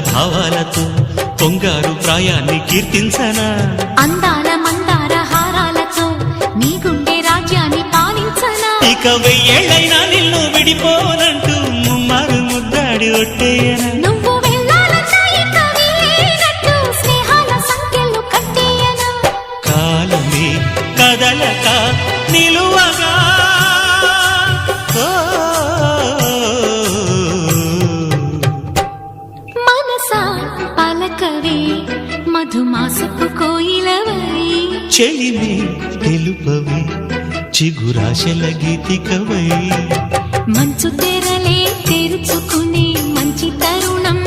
భావాలతో పొంగారు ప్రాయాన్ని కీర్తించనా అందాల మందార హారాలతో నీ గుండె రాజ్యాన్ని పాలించనా ఇక వెయ్యేళ్ళైనా నిన్ను విడిపోనంటూ ముమ్మారు ముద్దాడి ఒట్టేయనా నువ్వు వెళ్ళాలన్నా ఇక వీలేనట్టు స్నేహాల సంఖ్యలు కట్టేయనా కాలమే కదలక నిలువగా మనసా పలకవే మధుమాసపు కోయిలవై చెలిమి తెలుపవి చిగురాశల గీతికవై మంచు తెరలే తెరుచుకునే మంచి తరుణం